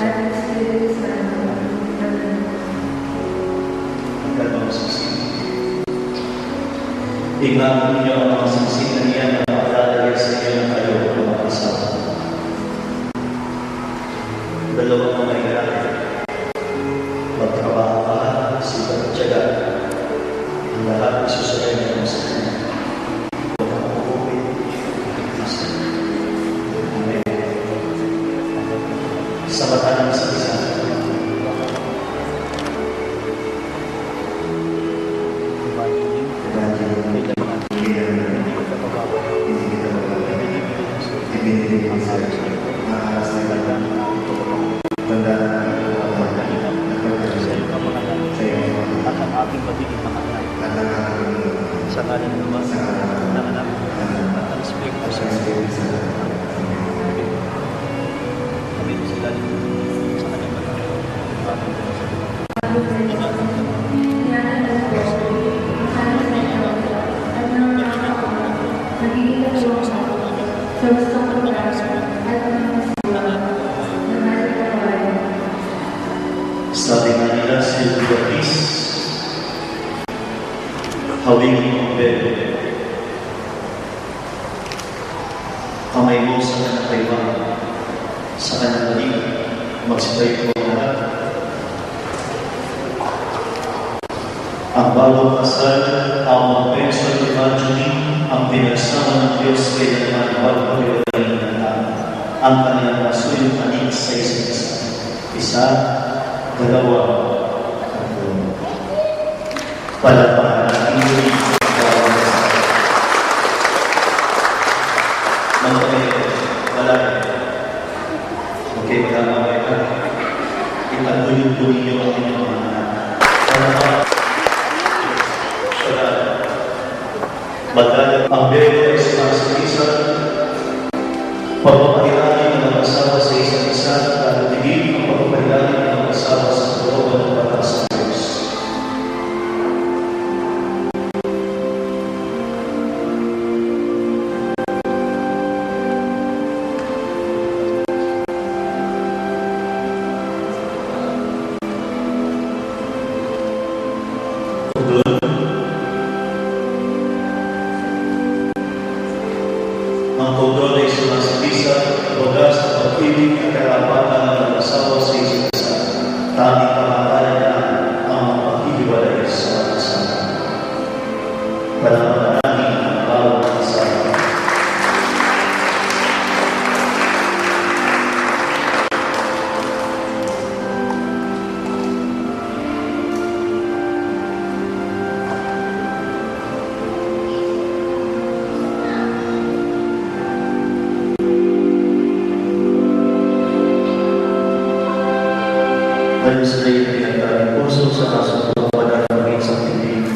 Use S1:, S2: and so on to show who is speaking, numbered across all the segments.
S1: at Espiritu Santo. Amen.
S2: Ang siksik. Tingnan ninyo ang mga siksik na niya na makalalagay sa inyo na kayo ng mga asawa. Dalawang mga ilalagay. Magtrabaho ka, sipat at tiyaga. Ang lahat isusagay niyo sa kanya. Huwag kang makukulit. Sa mata ng isa't isa.
S3: Sa ngalan ng Ama, ng Anak, at ng Espiritu Santo. Kami sila sa kanyang
S2: Sabi nga nila si Lugatis, hawingin ang bebe. Kamay mo sa kanyang kaiwan, sa kanyang balik, magsipay ko ang lahat. Ang bagong kasal, ang mag-pension evangeline, ang pinagsama ng Diyos kay naman wag-pag-iwalay ng tao. Ang kanilang nasuyong anik sa isa't isa. Isa, dalawa, tatlo. Palapahan ang inuwi sa bawang kasal. Magpapay, malaki. Okay, magamamay ka. Itagunin-tunin niyo ang inyong mga anak. Palapahan. Magdala ang bebe sa isa't pagpapahiranin ng mga asawa sa isa't isa at tigil ang pagpapahiranin ng mga asawa sa kalooban ng batas ng Diyos. Ang pagdod ay sumasipisa, wagas na pag-ibig at karapatan ng mag-asawa sa isa't isa. Tanging kamatayan na ang paghihiwalay sa asawa. Palapanalangin ang bawat asawa. Dahil sa iyo pinagdaling puso sa asong pagpapanalangin sa tinig.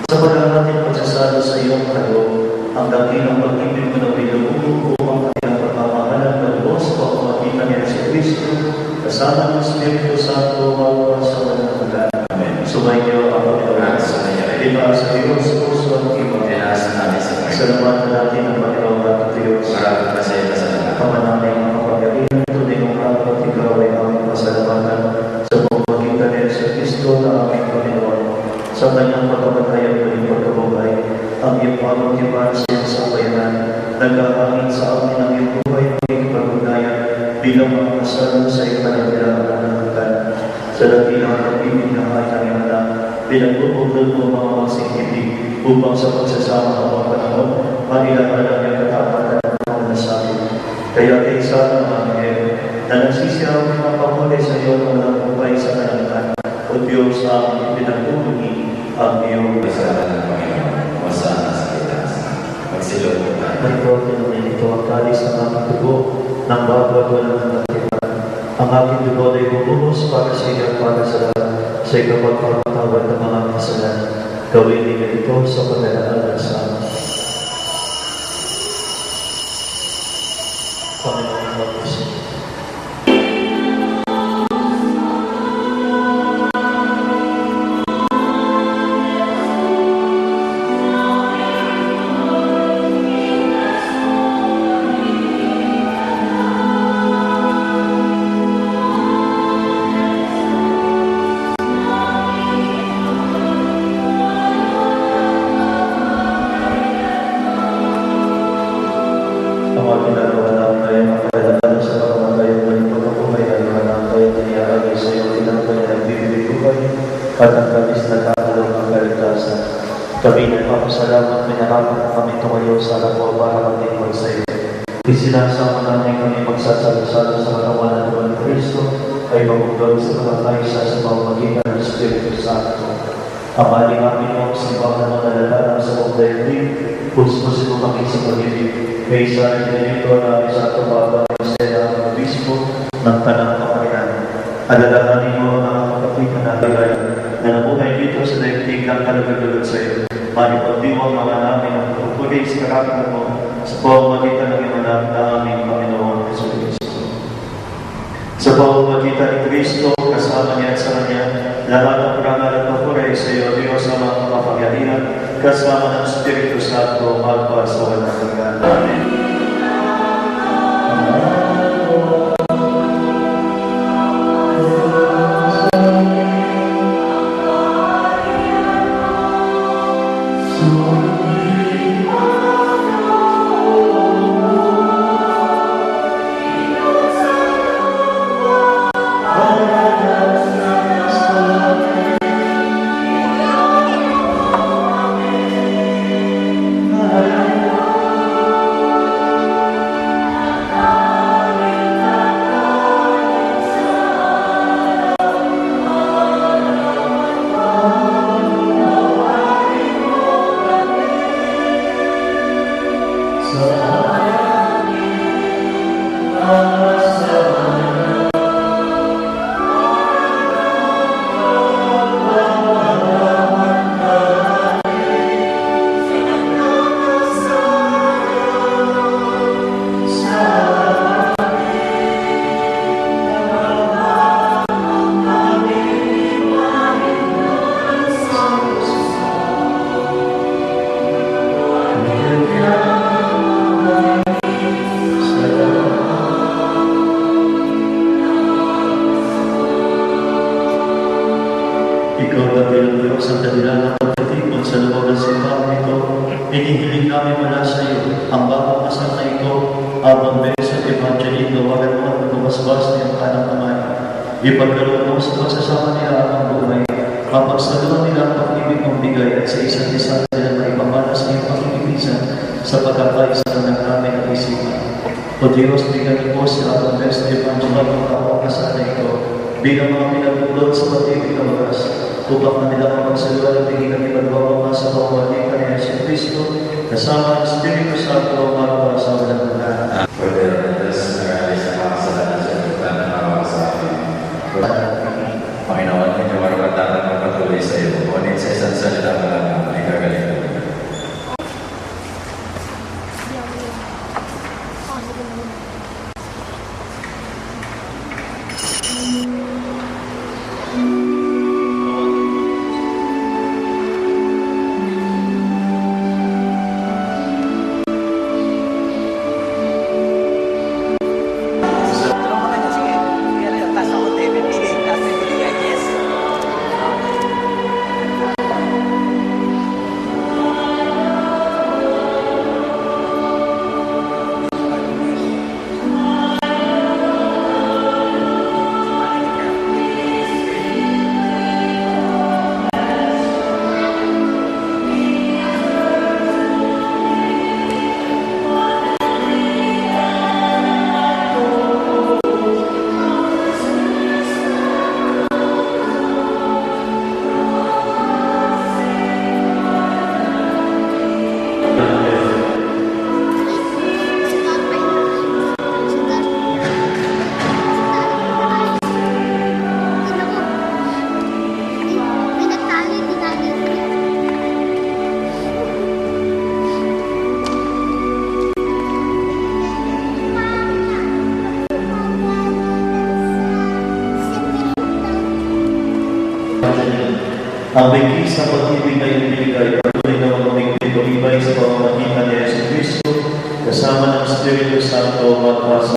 S2: Sa pagkakating pagsasalo sa iyong kaloob, ang dakilang pag-ibig mo na binubuo upang kanyang pagmamahalan ng Diyos sa pagpamagitan niya sa Kristo, kasama ng Espiritu Santo, magwa sa walang hanggan. Amen. Sumayo ang Panginoon sa kanya. Diba sa Diyos, puso at ibang
S4: Pinasa namin sa Panginoon.
S2: salamatan natin ang Panginoon at Diyos.
S4: Maraming pasaya sa lahat.
S2: Kamanamay ang kapangyarihan, tunay ng kapag ikaw ay aming pasalamatan sa pamamagitan niya sa Kristo na aming Panginoon. Sa kanyang pagkamatay at muling pagkabuhay, ang iyong pamamagitan sa iyong sambayanan, naghahangin sa amin ang iyong buhay at iyong pag-ugnayan bilang mga kasal sa iyong panagbilang nananakan. Sa dakilang pag-ibig na kahit ang iyong anak, pinagpupugod mo mga magsingkibig upang sa pagsasama ng mga panahon, manilaman ang iyong katapatan ng mga nasabi. Kaya kaisa ng mga anghel na nagsisiyaw ng mga pamuli sa iyo ng walang buhay sa kalangitan, o Diyos ang pinagpupuni ang iyong
S4: Pasalamat ng Panginoon. Masana sa itaas. Magsilong po tayo.
S2: Pagkakas ng ito ang kalis ng aming dugo ng bago at walang nagtipan. Ang aking dugo ay bumuhos para sa iyo at para sa lahat sa ikapagpapatawad ng mga kasalanan. Gawin nila ito sa paglalaanan sa amin. Panginoon mag-usap. Kami nagpapasalamat, minarapat na kami tumayo sa lapo para maglingkod sa iyo. Isinasama namin kami magsasalo-salo sa katawan ng Tuhan Kristo ay magbugdod sa pagkakaisa sa pamamagitan ng Espiritu Santo. Amali namin mo ang simbahan mo na lalalang sa mong daigdig, puspusin mo kami sa pag-ibig. Kaysa ang pinilito namin sa tumabang ng Sena ng Obispo ng Tanang Panginoon. Alalahanin mo ang kapatid na nagagay na nabuhay dito sa daigdig ng kalagagulod sa iyo. Maripagdiwang mga namin ang tungkulay sa karakter mo sa pamamagitan ng imanap na aming Panginoon Jesucristo. Sa pamamagitan ni Kristo, kasama niya at sa Kanya, lahat ng parangal at papuray sa iyo, Diyos ang mga kapangyarihan, kasama ng Espiritu Santo, magpa sa walang hanggan. Amen. Ikaw na bilang Diyos ang kanilang pagkatikon sa loob ng simbahan ito, inihiling namin mula sa iyo ang bagong asal na ito habang beses at evangeling gawagan mo at lumasbas na iyong kanang kamay. Ipagkaroon mo sa pagsasama nila ang buhay, mapagsaluhan nila ang pag-ibig mong bigay at sa isa't isa nila na ipamalas ng iyong pakikipisan sa pagkakaisa ng namin at isipan. O Diyos, bigyan niyo po si habang beses at evangeling ang bagong asal na ito bilang mga pinagbuklod sa pag-ibig na wagas, upang nila mapagsaluhan at bigyan ng ibang sa pamamagitan ni Yesu Cristo, kasama ang Espiritu Santo, magpa sa walang hanggan.
S4: Panginoon, medyo marapatan ng patuloy sa iyo. Ngunit sa isang salita mo lang ang ikagaling ko.
S2: Ang bigay sa pag-ibig na ibinigay, patuloy na magpapigay sa pamamagitan ni Yesu Cristo, kasama ng Espiritu Santo, magpa sa